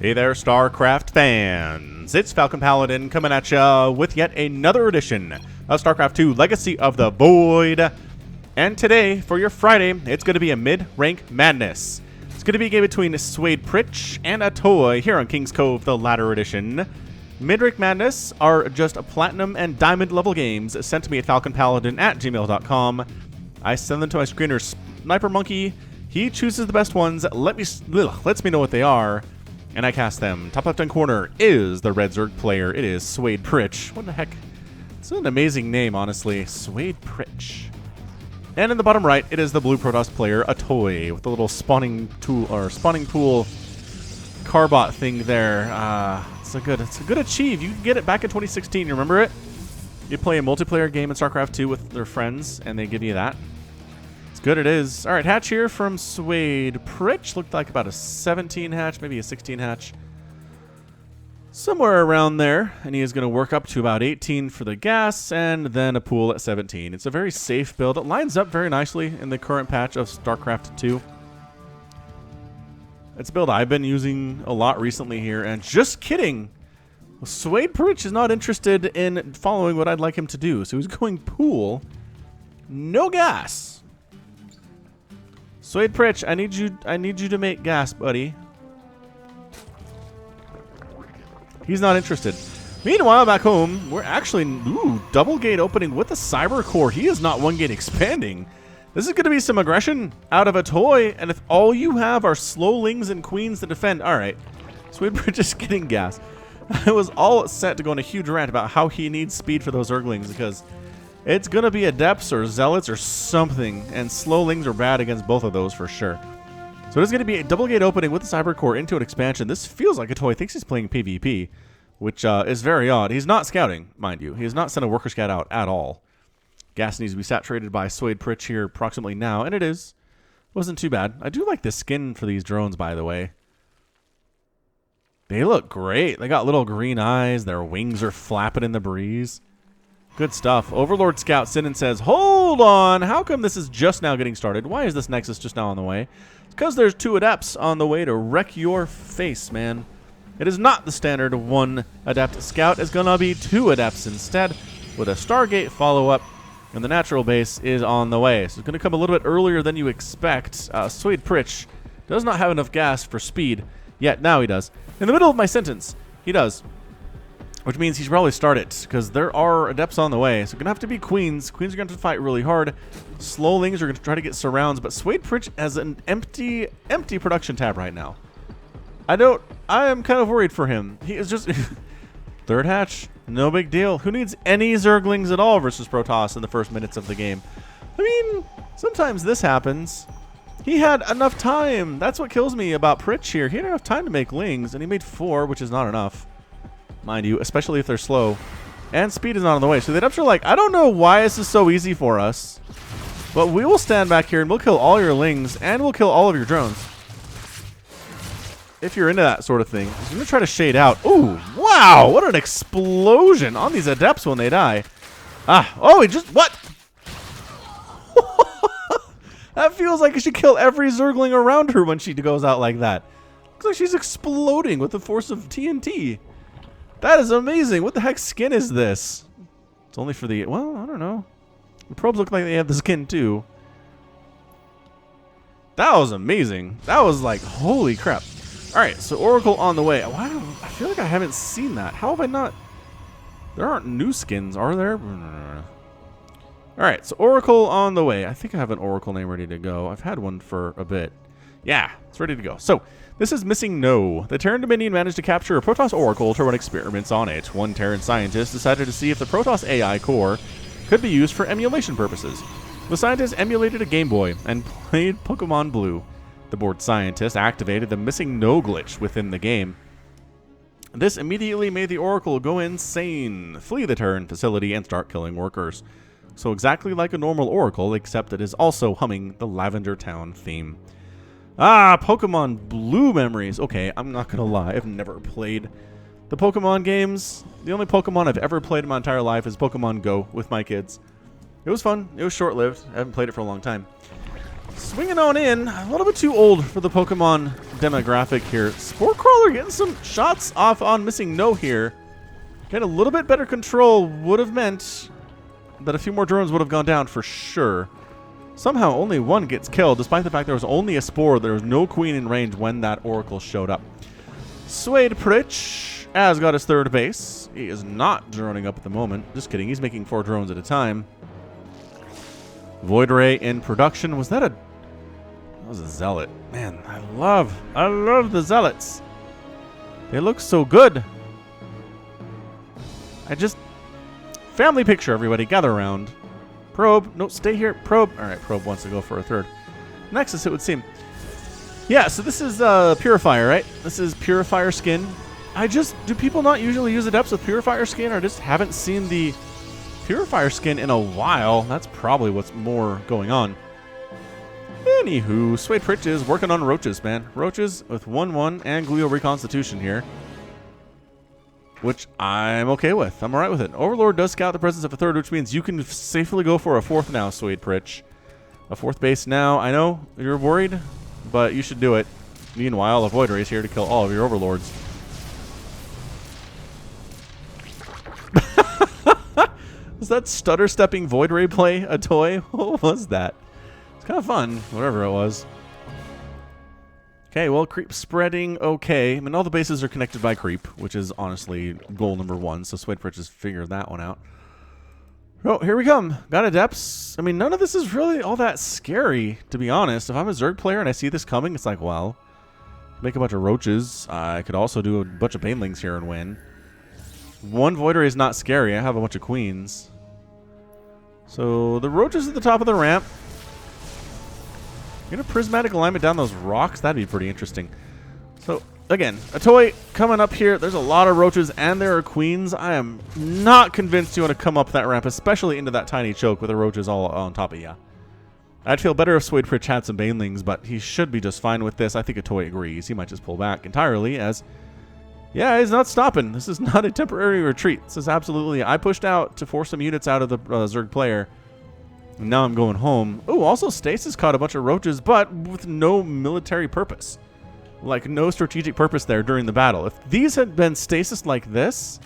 Hey there, StarCraft fans! It's Falcon Paladin coming at ya with yet another edition of StarCraft 2 Legacy of the Void. And today, for your Friday, it's going to be a mid-rank madness. It's going to be a game between SuedePritch and ATOY here on King's Cove, the latter edition. Mid-rank madness are just platinum and diamond level games sent to me at falconpaladin@gmail.com. I send them to my screener Sniper Monkey. He chooses the best ones, lets me know what they are, and I cast them. Top left-hand corner is the red Zerg player. It is SuedePritch. What the heck? It's an amazing name, honestly. SuedePritch. And in the bottom right, it is the blue Protoss player, ATOY, with the little spawning tool or spawning pool carbot thing there. It's a good achieve. You can get it back in 2016. You remember it? You play a multiplayer game in StarCraft 2 with their friends, and they give you that. Good it is. All right, hatch here from SuedePritch. Looked like about a 17 hatch, maybe a 16 hatch. Somewhere around there. And he is going to work up to about 18 for the gas and then a pool at 17. It's a very safe build. It lines up very nicely in the current patch of StarCraft 2. It's a build I've been using a lot recently here. And just kidding. SuedePritch is not interested in following what I'd like him to do. So he's going pool. No gas. SuedePritch, I need you to make gas, buddy. He's not interested. Meanwhile, back home, we're actually double gate opening with the cyber core. He is not one gate expanding. This is going to be some aggression out of ATOY, and if all you have are slowlings and queens to defend, all right. SuedePritch is getting gas. I was all set to go on a huge rant about how he needs speed for those Zerglings because it's going to be Adepts or Zealots or something, and Slowlings are bad against both of those for sure. So it is going to be a double gate opening with the Cyber Core into an expansion. This feels like ATOY thinks he's playing PvP, which is very odd. He's not scouting, mind you. He has not sent a worker scout out at all. Gas needs to be saturated by SuedePritch here approximately now, and it is. Wasn't too bad. I do like the skin for these drones, by the way. They look great. They got little green eyes. Their wings are flapping in the breeze. Good stuff. Overlord scouts in and says, hold on, how come this is just now getting started? Why is this Nexus just now on the way? It's because there's 2 Adepts on the way to wreck your face, man. It is not the standard 1 Adept scout. It's going to be 2 Adepts instead with a Stargate follow-up, and the natural base is on the way. So it's going to come a little bit earlier than you expect. SuedePritch does not have enough gas for speed yet. Now he does. In the middle of my sentence, he does. Which means he should probably start it, because there are Adepts on the way. So it's going to have to be Queens. Queens are going to fight really hard. Slowlings are going to try to get surrounds, but SuedePritch has an empty production tab right now. I am kind of worried for him. He is just... Third hatch, no big deal. Who needs any Zerglings at all versus Protoss in the first minutes of the game? I mean, sometimes this happens. He had enough time. That's what kills me about Pritch here. He had enough time to make Lings, and he made 4, which is not enough. Mind you, especially if they're slow. And speed is not on the way. So the Adepts are like, I don't know why this is so easy for us, but we will stand back here and we'll kill all your Lings and we'll kill all of your drones. If you're into that sort of thing. I'm going to try to shade out. Ooh, wow, what an explosion on these Adepts when they die. Oh, he just, what? That feels like it should kill every Zergling around her when she goes out like that. Looks like she's exploding with the force of TNT. That is amazing. What the heck skin is this? It's only for the... Well, I don't know. The probes look like they have the skin too. That was amazing. That was like, holy crap. Alright, so Oracle on the way. I feel like I haven't seen that. How have I not... There aren't new skins, are there? Alright, so Oracle on the way. I think I have an Oracle name ready to go. I've had one for a bit. Yeah, it's ready to go. So, this is Missing No. The Terran Dominion managed to capture a Protoss Oracle to run experiments on it. One Terran scientist decided to see if the Protoss AI core could be used for emulation purposes. The scientist emulated a Game Boy and played Pokemon Blue. The bored scientist activated the Missing No glitch within the game. This immediately made the Oracle go insane, flee the Terran facility, and start killing workers. So exactly like a normal Oracle, except it is also humming the Lavender Town theme. Pokemon Blue memories. Okay, I'm not gonna lie, I've never played the Pokemon games. The only Pokemon I've ever played in my entire life is Pokemon Go with my kids. It was fun. It was short-lived. I haven't played it for a long time. Swinging on in, a little bit too old for the Pokemon demographic here. Spore Crawler getting some shots off on missing no here. Get a little bit better control would have meant that a few more drones would have gone down for sure. Somehow only one gets killed, despite the fact there was only a spore. There was no queen in range when that oracle showed up. SuedePritch has got his third base. He is not droning up at the moment. Just kidding. He's making 4 drones at a time. Void Ray in production. Was that a... That was a zealot. Man, I love the zealots. They look so good. Family picture, everybody. Gather around. Probe. No, stay here. Probe. All right, Probe wants to go for a third. Nexus, it would seem. Yeah, so this is Purifier, right? This is Purifier skin. Do people not usually use Adepts with Purifier skin, or just haven't seen the Purifier skin in a while? That's probably what's more going on. Anywho, SuedePritch is working on roaches, man. Roaches with 1/1 and glial reconstitution here, which I'm okay with. I'm all right with it. Overlord does scout the presence of a third, which means you can safely go for a 4th now, SuedePritch. A 4th base now. I know you're worried, but you should do it. Meanwhile, a Void Ray is here to kill all of your Overlords. Was that stutter-stepping Void Ray play a toy? What was that? It's kind of fun, whatever it was. Okay, well, creep spreading okay. I mean, all the bases are connected by creep, which is honestly goal number 1, so SuedePritch has figured that one out. Oh, here we come. Got Adepts. I mean, none of this is really all that scary, to be honest. If I'm a Zerg player and I see this coming, it's like, well, make a bunch of roaches. I could also do a bunch of Banelings here and win. 1 Void Ray is not scary. I have a bunch of queens. So the roaches at the top of the ramp. Get a prismatic alignment down those rocks. That'd be pretty interesting. So again, ATOY coming up here. There's a lot of roaches and there are queens. I am not convinced you want to come up that ramp, especially into that tiny choke with the roaches all on top of you. I'd feel better if SuedePritch had some Banelings, but he should be just fine with this. I think ATOY agrees. He might just pull back entirely as... Yeah, he's not stopping. This is not a temporary retreat. This is absolutely... I pushed out to force some units out of the Zerg player. And now I'm going home. Oh, also Stasis caught a bunch of roaches, but with no military purpose. Like, no strategic purpose there during the battle. If these had been Stasis like this,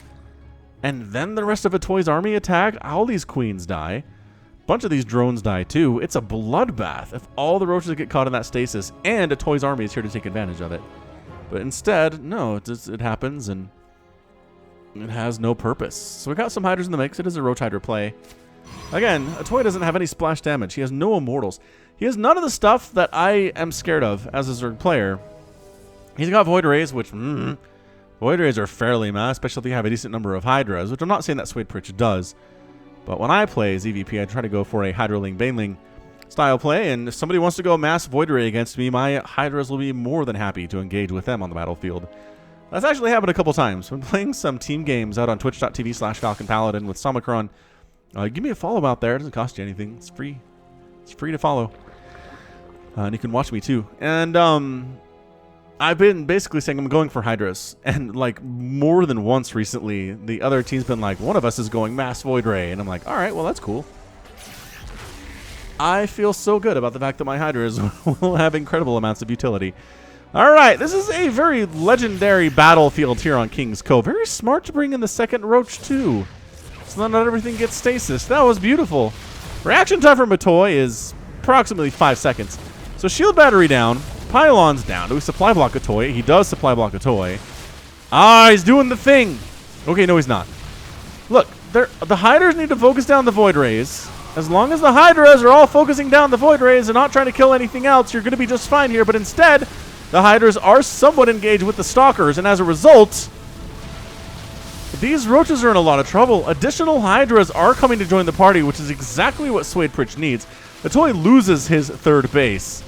and then the rest of ATOY's army attacked, all these queens die. A bunch of these drones die too. It's a bloodbath if all the roaches get caught in that Stasis, and ATOY's army is here to take advantage of it. But instead, no, it happens, and it has no purpose. So we got some Hydras in the mix. It is a Roach Hydra play. Again, ATOY doesn't have any splash damage. He has no Immortals. He has none of the stuff that I am scared of as a Zerg player. He's got Void Rays, which... Void Rays are fairly meh, especially if you have a decent number of Hydras, which I'm not saying that SuedePritch does. But when I play ZVP, I try to go for a Hydraling Baneling style play, and if somebody wants to go mass Void Ray against me, my Hydras will be more than happy to engage with them on the battlefield. That's actually happened a couple times. When playing some team games out on twitch.tv/FalconPaladin with Somicron, give me a follow out there. It doesn't cost you anything. It's free. It's free to follow. And you can watch me too. And I've been basically saying I'm going for Hydras. And like more than once recently, the other team's been like, one of us is going mass Void Ray. And I'm like, all right, well, that's cool. I feel so good about the fact that my Hydras will have incredible amounts of utility. All right, this is a very legendary battlefield here on King's Cove. Very smart to bring in the second Roach too. So not everything gets stasis. That was beautiful. Reaction time from ATOY is approximately 5 seconds. So shield battery down, pylons down. Do we supply block ATOY? He does supply block ATOY. Ah, he's doing the thing. Okay, no, he's not. Look, the Hydras need to focus down the Void Rays. As long as the Hydras are all focusing down the Void Rays and not trying to kill anything else, you're going to be just fine here. But instead, the Hydras are somewhat engaged with the Stalkers, and as a result, these Roaches are in a lot of trouble. Additional Hydras are coming to join the party, which is exactly what SuedePritch needs. ATOY loses his third base.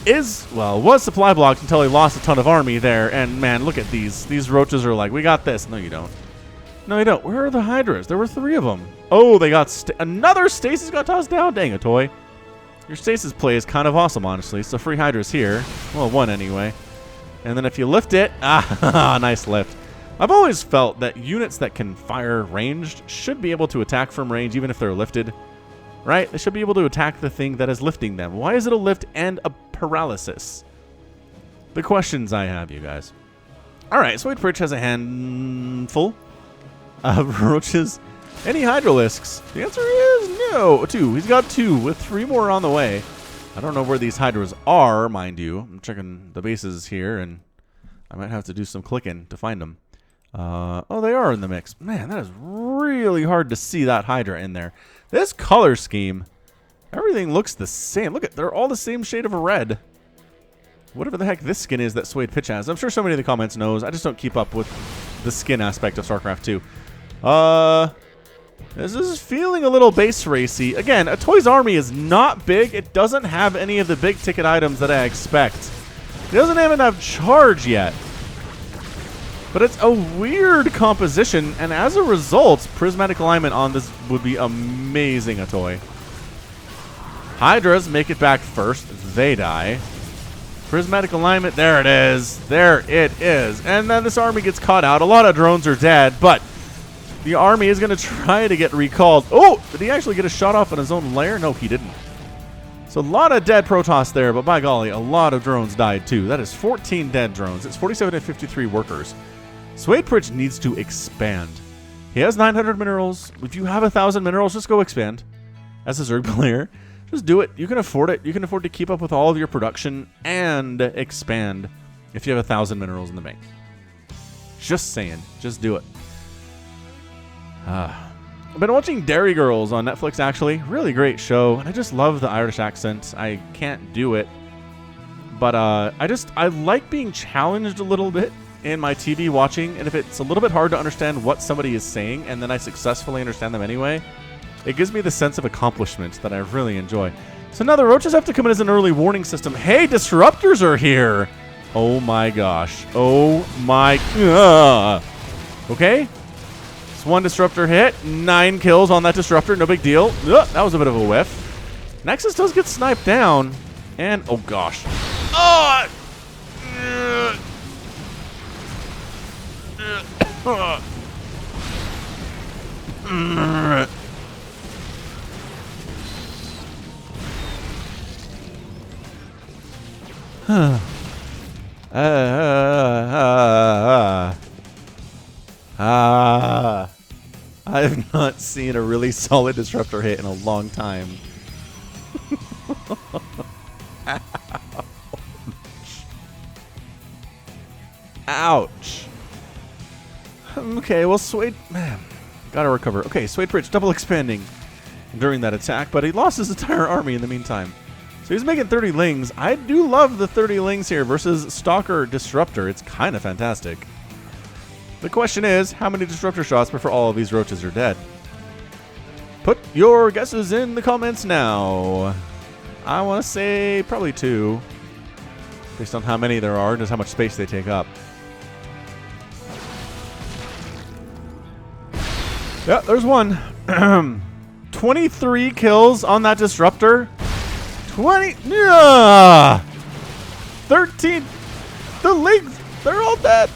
Was supply blocked until he lost a ton of army there, and man, look at these. These Roaches are like, we got this. No, you don't. No, you don't. Where are the Hydras? There were 3 of them. Oh, they got... another Stasis got tossed down. Dang, ATOY. Your Stasis play is kind of awesome, honestly. So free Hydras here. Well, 1 anyway. And then if you lift it... Ah, nice lift. I've always felt that units that can fire ranged should be able to attack from range, even if they're lifted. Right? They should be able to attack the thing that is lifting them. Why is it a lift and a paralysis? the questions I have, you guys. All right, SuedePritch has a handful of roaches. Any Hydralisks? The answer is no. 2. He's got 2 with 3 more on the way. I don't know where these Hydras are, mind you. I'm checking the bases here, and I might have to do some clicking to find them. Oh, they are in the mix. Man, that is really hard to see that Hydra in there. This color scheme, everything looks the same. Look at, they're all the same shade of red. Whatever the heck this skin is that SuedePritch has. I'm sure somebody in the comments knows. I just don't keep up with the skin aspect of StarCraft 2. This is feeling a little base racy. Again, ATOY's army is not big. It doesn't have any of the big ticket items that I expect. It doesn't even have charge yet. But it's a weird composition, and as a result, prismatic alignment on this would be amazing, ATOY. Hydras make it back first. They die. Prismatic alignment, there it is. There it is. And then this army gets caught out. A lot of drones are dead, but the army is going to try to get recalled. Oh, did he actually get a shot off in his own lair? No, he didn't. So a lot of dead Protoss there, but by golly, a lot of drones died too. That is 14 dead drones. It's 47 and 53 workers. SuedePritch needs to expand. He has 900 minerals. If you have 1,000 minerals, just go expand. As a Zerg player, just do it. You can afford it. You can afford to keep up with all of your production and expand if you have 1,000 minerals in the bank. Just saying. Just do it. I've been watching Dairy Girls on Netflix, actually. Really great show. And I just love the Irish accent. I can't do it. But I like being challenged a little bit in my TV watching, and if it's a little bit hard to understand what somebody is saying and then I successfully understand them anyway, it gives me the sense of accomplishment that I really enjoy. So now the roaches have to come in as an early warning system. Hey, disruptors are here! Oh my gosh. Oh my... Okay. It's 1 disruptor hit. 9 kills on that disruptor. No big deal. That was a bit of a whiff. Nexus does get sniped down. And... oh gosh. Oh! I have not seen a really solid disruptor hit in a long time. Ouch. Okay, well, man, gotta recover. Okay, SuedePritch double expanding during that attack, but he lost his entire army in the meantime. So he's making 30 lings. I do love the 30 lings here versus Stalker Disruptor. It's kind of fantastic. The question is, how many disruptor shots before all of these roaches are dead? Put your guesses in the comments now. I want to say probably 2, based on how many there are and just how much space they take up. Yeah, there's 1. 23 kills on that disruptor. 20. Yeah. 13. The lings. They're all dead.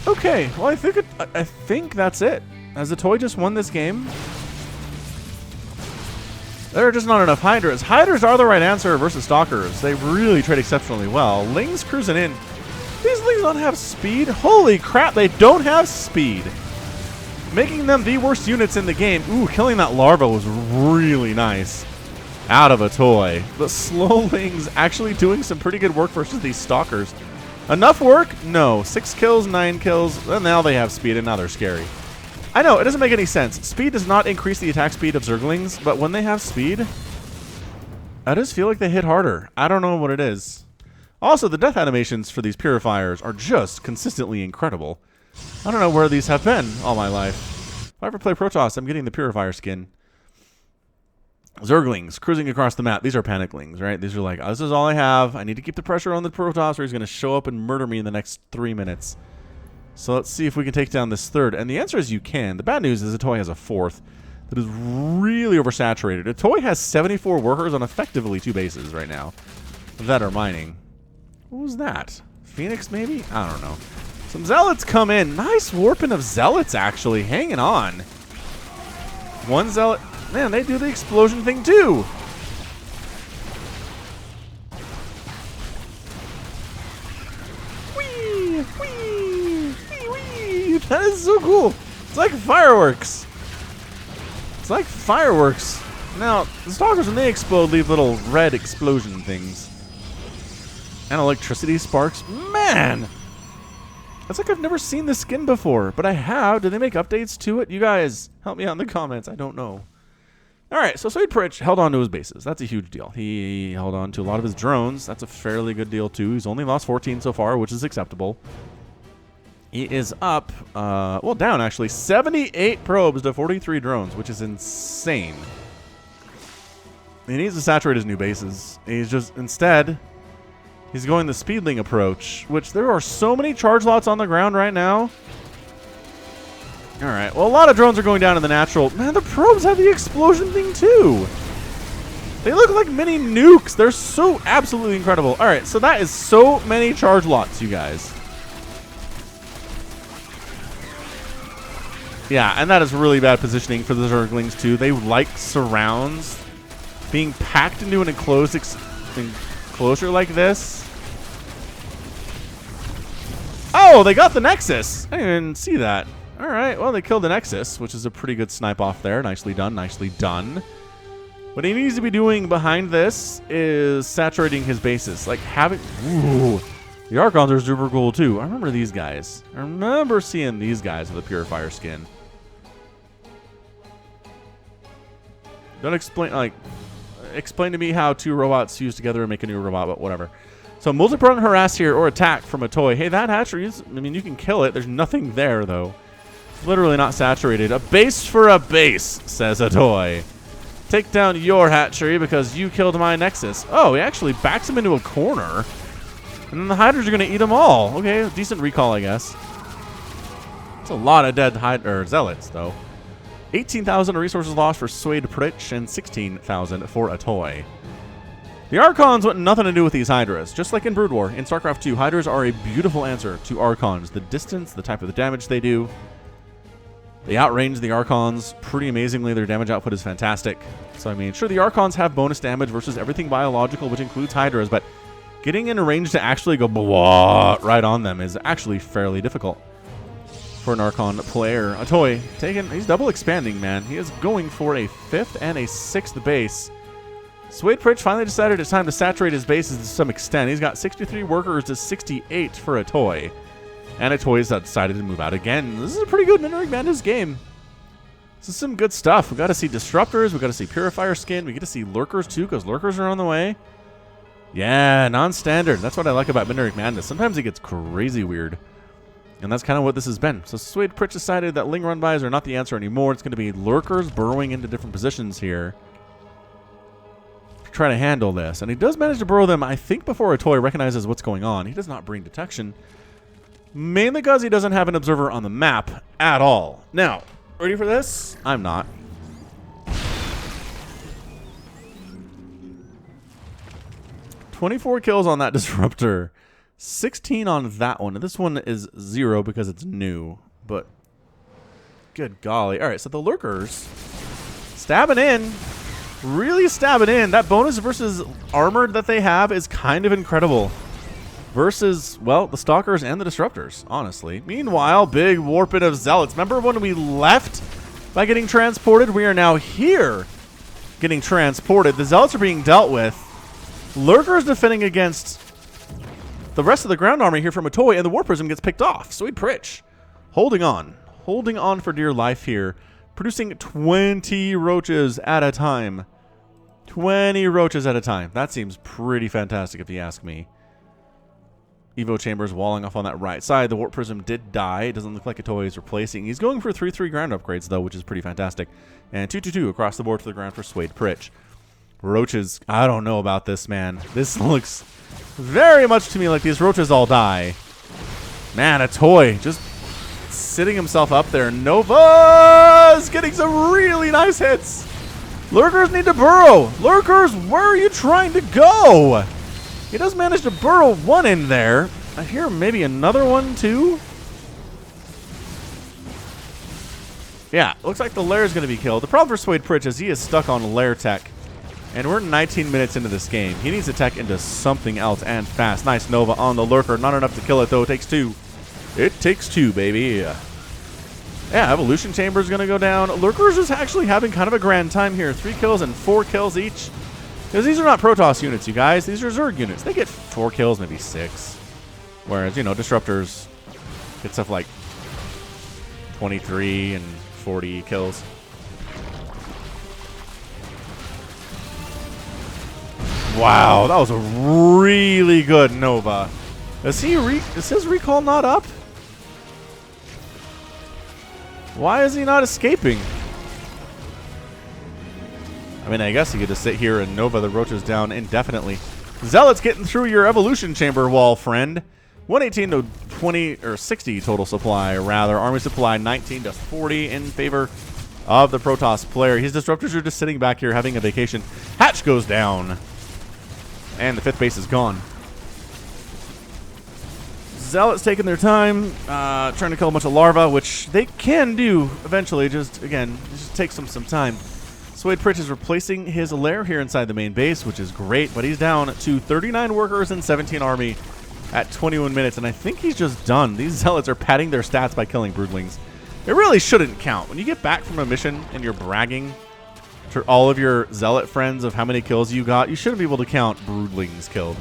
Okay. Well, I think that's it. Has ATOY just won this game? There are just not enough Hydras. Hydras are the right answer versus Stalkers. They really trade exceptionally well. Lings cruising in. These Lings don't have speed? Holy crap, they don't have speed. Making them the worst units in the game. Ooh, killing that larva was really nice. Out of ATOY. The slow Lings actually doing some pretty good work versus these Stalkers. Enough work? No. 6 kills, 9 kills, and now they have speed, and now they're scary. I know, it doesn't make any sense. Speed does not increase the attack speed of Zerglings, but when they have speed, I just feel like they hit harder. I don't know what it is. Also, the death animations for these purifiers are just consistently incredible. I don't know where these have been all my life. If I ever play Protoss, I'm getting the purifier skin. Zerglings cruising across the map. These are paniclings, right? These are like, oh, this is all I have. I need to keep the pressure on the Protoss or he's going to show up and murder me in the next 3 minutes. So let's see if we can take down this 3rd. And the answer is you can. The bad news is ATOY has a 4th that is really oversaturated. ATOY has 74 workers on effectively 2 bases right now that are mining. What was that? Phoenix, maybe? I don't know. Some Zealots come in. Nice warping of Zealots, actually. Hanging on. 1 Zealot. Man, they do the explosion thing too. Whee! Whee! Whee! Whee! That is so cool. It's like fireworks. It's like fireworks. Now, the stalkers, when they explode, leave little red explosion things. And electricity sparks. Man! It's like I've never seen this skin before, but I have. Did they make updates to it? You guys, help me out in the comments. I don't know. All right, so SuedePritch held on to his bases. That's a huge deal. He held on to a lot of his drones. That's a fairly good deal, too. He's only lost 14 so far, which is acceptable. He is up, well, down, actually. 78 probes to 43 drones, which is insane. He needs to saturate his new bases. He's just, instead, he's going the speedling approach, which there are so many charge lots on the ground right now. All right, well, a lot of drones are going down in the natural. Man, the probes have the explosion thing, too. They look like mini nukes. They're so absolutely incredible. All right, so that is so many charge lots, you guys. Yeah, and that is really bad positioning for the Zerglings, too. They like surrounds. Being packed into an enclosed enclosure like this. Oh, they got the Nexus. I didn't even see that. All right, well, they killed the Nexus, which is a pretty good snipe off there. Nicely done, nicely done. What he needs to be doing behind this is saturating his bases. Like having... Ooh, the Archons are super cool, too. I remember these guys. I remember seeing these guys with a Purifier skin. Don't explain, like... Explain to me how two robots fuse together and make a new robot, but whatever. So multi-pronged harass here or attack from ATOY. Hey, that hatchery is, I mean, you can kill it. There's nothing there, though. It's literally not saturated. A base for a base, says ATOY. Take down your hatchery because you killed my Nexus. Oh, he actually backs him into a corner. And then the Hydras are going to eat them all. Okay, decent recall, I guess. It's a lot of dead Zealots, though. 18,000 resources lost for SuedePritch and 16,000 for ATOY. The Archons want nothing to do with these Hydras. Just like in Brood War, in StarCraft 2, Hydras are a beautiful answer to Archons. The distance, the type of the damage they do. They outrange the Archons pretty amazingly. Their damage output is fantastic. So, I mean, sure, the Archons have bonus damage versus everything biological, which includes Hydras, but getting in a range to actually go blah right on them is actually fairly difficult for an Archon player. ATOY, he's double expanding, man. He is going for a 5th and a 6th base. SuedePritch finally decided it's time to saturate his bases to some extent. He's got 63 workers to 68 for ATOY. And ATOY's decided to move out again. This is a pretty good Midrank Madness game. This is some good stuff. We got to see Disruptors. We got to see Purifier Skin. We get to see Lurkers, too, because Lurkers are on the way. Yeah, non-standard. That's what I like about Midrank Madness. Sometimes it gets crazy weird. And that's kind of what this has been. So SuedePritch decided that Ling run-bys are not the answer anymore. It's going to be Lurkers burrowing into different positions here to try to handle this. And he does manage to burrow them, I think, before ATOY recognizes what's going on. He does not bring detection, mainly because he doesn't have an observer on the map at all. Now, ready for this? I'm not. "24 kills on that Disruptor. 16 on that one. This one is 0 because it's new, but good golly. All right, so the Lurkers stabbing in, really stabbing in. That bonus versus armored that they have is kind of incredible versus, well, the Stalkers and the Disruptors, honestly. Meanwhile, big warping of Zealots. Remember when we left by getting transported? We are now here getting transported. The Zealots are being dealt with. Lurkers defending against the rest of the ground army here from ATOY, and the War Prism gets picked off. SuedePritch holding on for dear life here, producing 20 roaches at a time. 20 roaches at a time. That seems pretty fantastic if you ask me. Evo Chambers walling off on that right side. The Warp Prism did die. It doesn't look like ATOY is replacing. He's going for 3-3 ground upgrades, though, which is pretty fantastic. And 2-2-2 across the board to the ground for SuedePritch. Roaches, I don't know about this, man. This looks very much to me like these roaches all die. Man, ATOY just sitting himself up there. Nova's getting some really nice hits. Lurkers need to burrow. Lurkers, where are you trying to go? He does manage to burrow one in there. I hear maybe another one too. Yeah, looks like the lair is going to be killed. The problem for SuedePritch is he is stuck on lair tech. And we're 19 minutes into this game. He needs to tech into something else and fast. Nice Nova on the lurker. Not enough to kill it, though. It takes 2. It takes 2, baby. Yeah, Evolution Chamber is going to go down. Lurker's just actually having kind of a grand time here. 3 kills and 4 kills each. Because these are not Protoss units, you guys. These are Zerg units. They get 4 kills, maybe 6. Whereas, you know, Disruptors get stuff like 23 and 40 kills. Wow, that was a really good Nova. Is his recall not up? Why is he not escaping? I mean, I guess he could just sit here and Nova the roaches down indefinitely. Zealots getting through your evolution chamber wall, friend. 118 to 20 or 60 total supply, rather. Army supply 19 to 40 in favor of the Protoss player. His disruptors are just sitting back here having a vacation. Hatch goes down. And the 5th base is gone. Zealots taking their time, trying to kill a bunch of larvae, which they can do eventually. Just, again, it just takes them some time. SuedePritch is replacing his lair here inside the main base, which is great, but he's down to 39 workers and 17 army at 21 minutes, and I think he's just done. These Zealots are padding their stats by killing broodlings. It really shouldn't count. When you get back from a mission and you're bragging to all of your Zealot friends of how many kills you got, you shouldn't be able to count broodlings killed.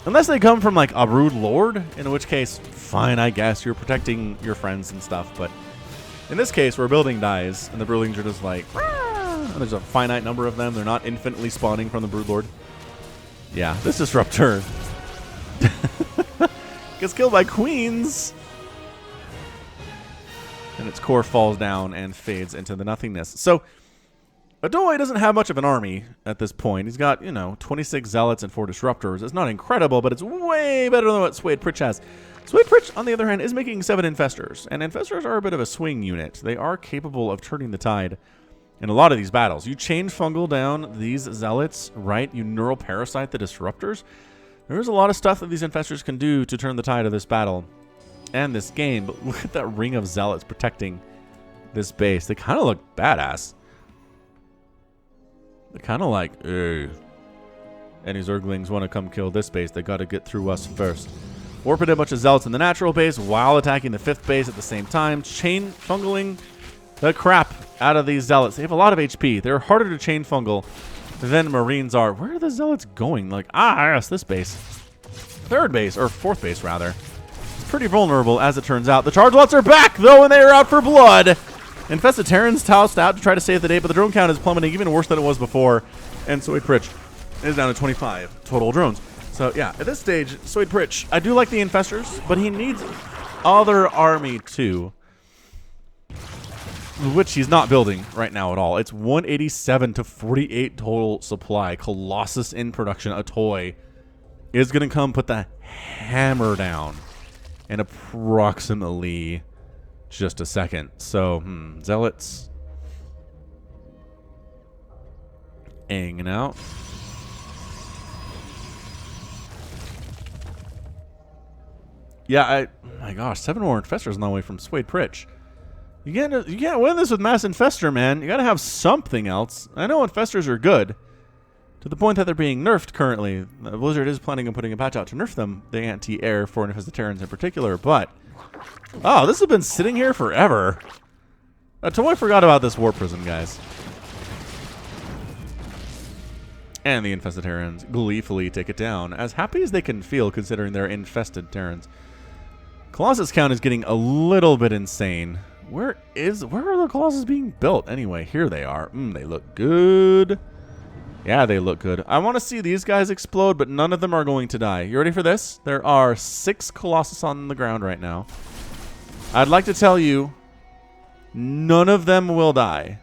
Unless they come from, like, a brood lord, in which case, fine, I guess. You're protecting your friends and stuff, but in this case, where a building dies, and the broodlings are just like, and there's a finite number of them. They're not infinitely spawning from the broodlord. Yeah, this disruptor gets killed by queens. And its core falls down and fades into the nothingness. So, ATOY doesn't have much of an army at this point. He's got, you know, 26 Zealots and 4 Disruptors. It's not incredible, but it's way better than what SuedePritch has. SuedePritch, on the other hand, is making 7 Infestors. And Infestors are a bit of a swing unit. They are capable of turning the tide in a lot of these battles. You chain fungal down these Zealots, right? You neural parasite the Disruptors. There's a lot of stuff that these Infestors can do to turn the tide of this battle and this game. But look at that ring of Zealots protecting this base. They kind of look badass. They're kind of like, any Zerglings want to come kill this base, they got to get through us first. Warping a bunch of Zealots in the natural base while attacking the 5th base at the same time. Chain fungaling the crap out of these Zealots. They have a lot of HP. They're harder to chain fungal than Marines are. Where are the Zealots going? Like, yes, this base. 3rd base, or 4th base, rather. It's pretty vulnerable, as it turns out. The Charge Lots are back, though, and they are out for blood. Infested Terrans tossed out to try to save the day, but the drone count is plummeting even worse than it was before. And SuedePritch is down to 25 total drones. So, yeah, at this stage, SuedePritch, I do like the Infestors, but he needs other army, too. Which he's not building right now at all. It's 187 to 48 total supply. Colossus in production. ATOY is going to come put the hammer down in approximately just a second. So, Zealots hanging out. Yeah, oh my gosh, 7 more Infestors on the way from SuedePritch. You can't win this with Mass Infestor, man. You gotta have something else. I know Infestors are good, to the point that they're being nerfed currently. Blizzard is planning on putting a patch out to nerf them, the anti-air for Infested Terrans in particular, but oh, this has been sitting here forever. ATOY forgot about this War Prism, guys. And the Infested Terrans gleefully take it down, as happy as they can feel considering they're infested Terrans. Colossus count is getting a little bit insane. Where are the Colossus being built anyway? Here they are. They look good. Yeah, they look good. I want to see these guys explode, but none of them are going to die. You ready for this? There are 6 Colossus on the ground right now. I'd like to tell you, none of them will die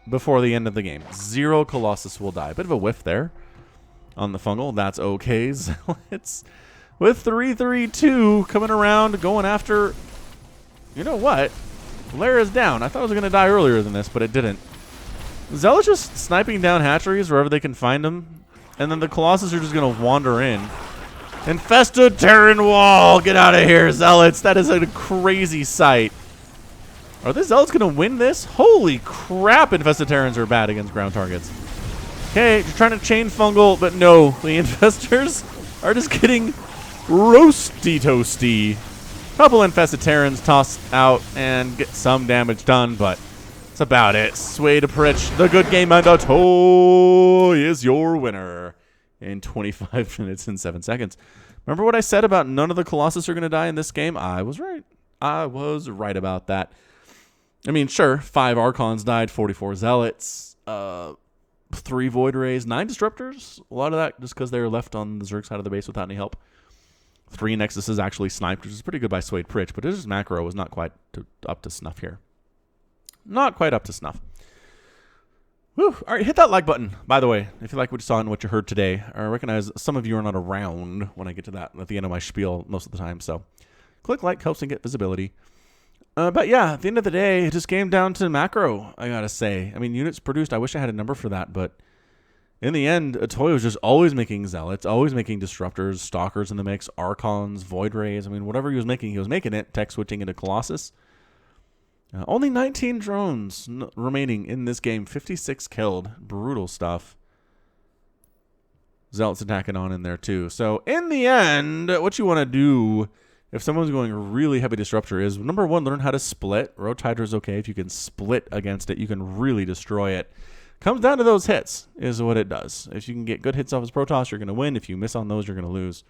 before the end of the game. 0 Colossus will die. Bit of a whiff there on the fungal. That's okay. Zealots with 332 coming around, going after... You know what? Lair is down. I thought it was going to die earlier than this, but it didn't. Zealots just sniping down hatcheries wherever they can find them. And then the Colossus are just going to wander in. Infested Terran wall! Get out of here, Zealots! That is a crazy sight. Are the Zealots going to win this? Holy crap, Infested Terrans are bad against ground targets. Okay, you're trying to chain fungal, but no. The Infestors are just getting roasty toasty. Couple Infested Terrans tossed out and get some damage done, but that's about it. SuedePritch, the good game, and ATOY is your winner in 25 minutes and 7 seconds. Remember what I said about none of the Colossus are going to die in this game? I was right. I was right about that. I mean, sure, 5 Archons died, 44 Zealots, 3 Void Rays, 9 Disruptors. A lot of that just because they were left on the Zerg side of the base without any help. 3 Nexuses actually sniped, which is pretty good by SuedePritch, but his macro was not quite up to snuff here. Not quite up to snuff. Whew. All right, hit that like button, by the way, if you like what you saw and what you heard today. I recognize some of you are not around when I get to that at the end of my spiel most of the time, so click like, helps and get visibility. But yeah, at the end of the day, it just came down to macro, I gotta say. I mean, units produced, I wish I had a number for that, but in the end, ATOY was just always making Zealots, always making Disruptors, Stalkers in the mix, Archons, Void Rays. I mean, whatever he was making it, tech switching into Colossus. Only 19 drones remaining in this game, 56 killed. Brutal stuff. Zealots attacking on in there too. So in the end, what you want to do if someone's going really heavy disruptor is, number 1, learn how to split. Road Hydra is okay. If you can split against it, you can really destroy it. Comes down to those hits is what it does. If you can get good hits off his Protoss, you're going to win. If you miss on those, you're going to lose.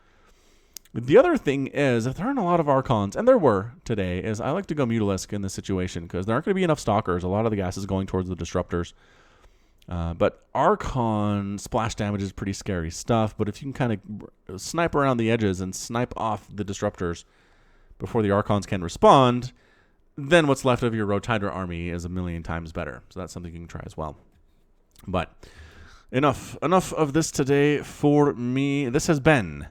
The other thing is, if there aren't a lot of Archons, and there were today, is I like to go Mutalisk in this situation because there aren't going to be enough Stalkers. A lot of the gas is going towards the Disruptors. But Archon splash damage is pretty scary stuff. But if you can kind of snipe around the edges and snipe off the Disruptors before the Archons can respond, then what's left of your Road Hydra army is a million times better. So that's something you can try as well. But enough of this today for me. This has been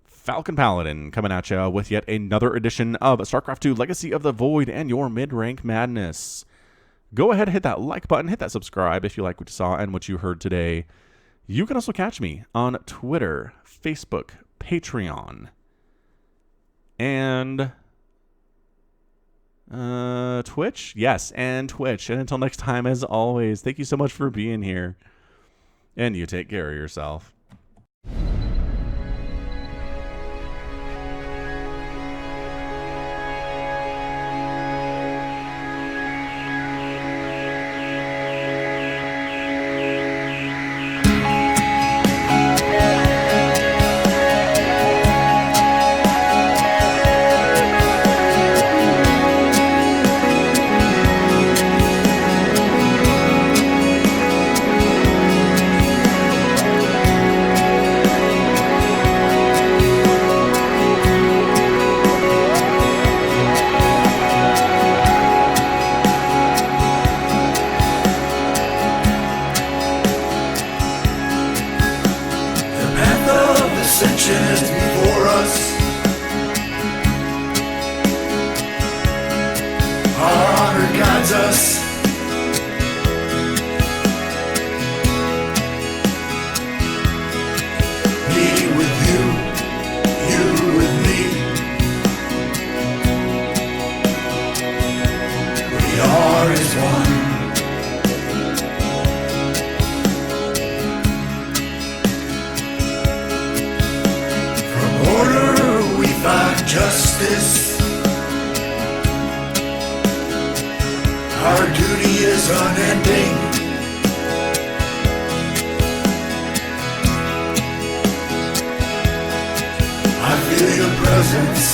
Falcon Paladin coming at you with yet another edition of StarCraft 2 Legacy of the Void and your mid-rank madness. Go ahead and hit that like button, hit that subscribe if you like what you saw and what you heard today. You can also catch me on Twitter, Facebook, Patreon, and Twitch. Yes, and Twitch. And until next time, as always, thank you so much for being here. And you take care of yourself. Before us, our honor guides us. Me with you, you with me. We are as one. Justice, our duty is unending. I feel your presence.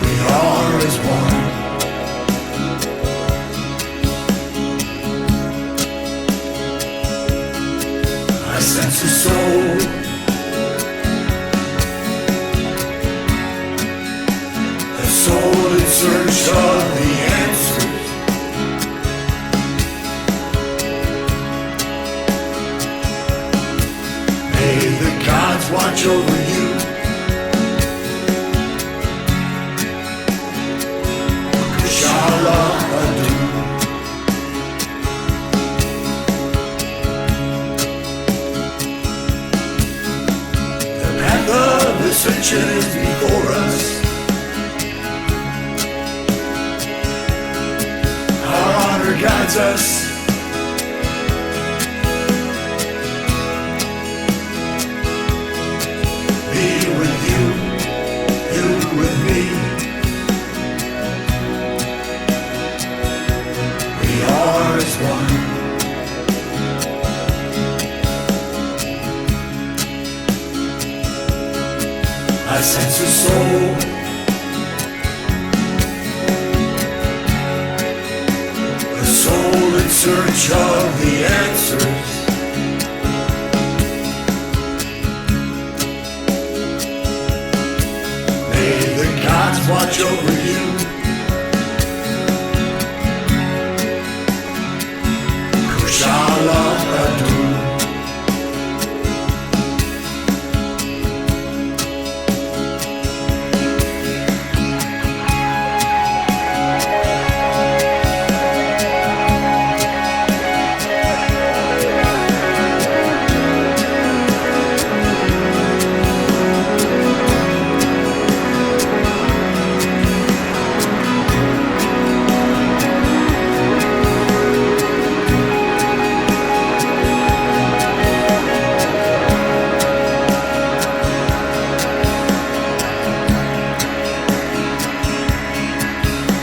We are as one. Sense of soul, a soul in search of the answers. May the gods watch over you. Inshallah, adieu. Ascension is is before us. Our honor guides us. Me with you, you with me. We are as one. I sense a soul, a soul in search of the answers. May the gods watch over you. Kushala Adu.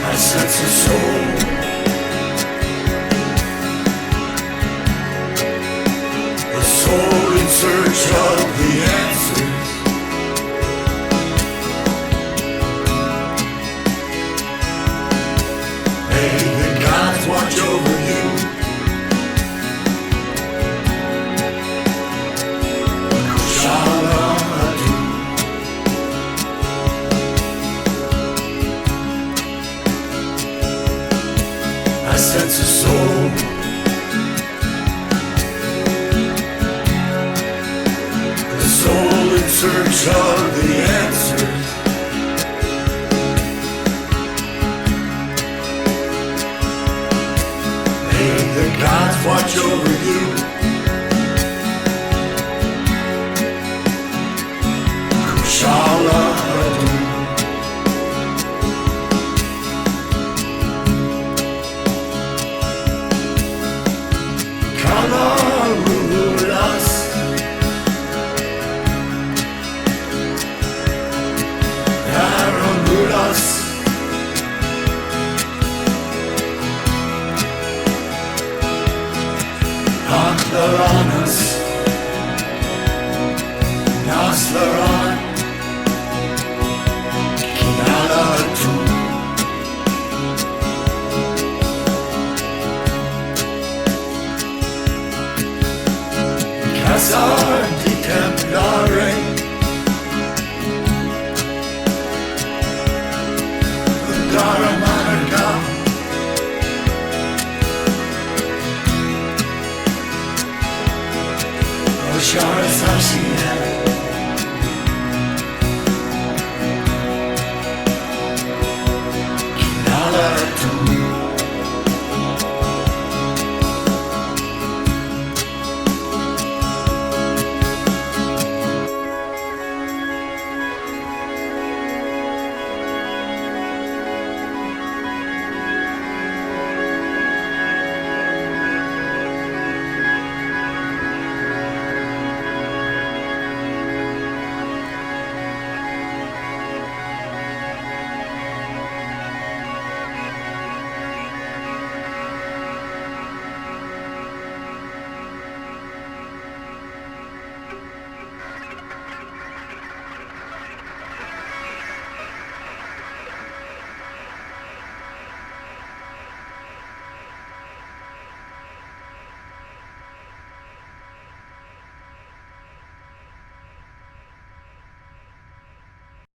I sense a soul, a soul in search of the answers. May the gods watch over you. Kushala Adu. I sense a soul, a soul in search of the answers. May the gods watch over you. Kushala Adu. Kalarulas, Karamulas, Naslaranas, Naslaranas.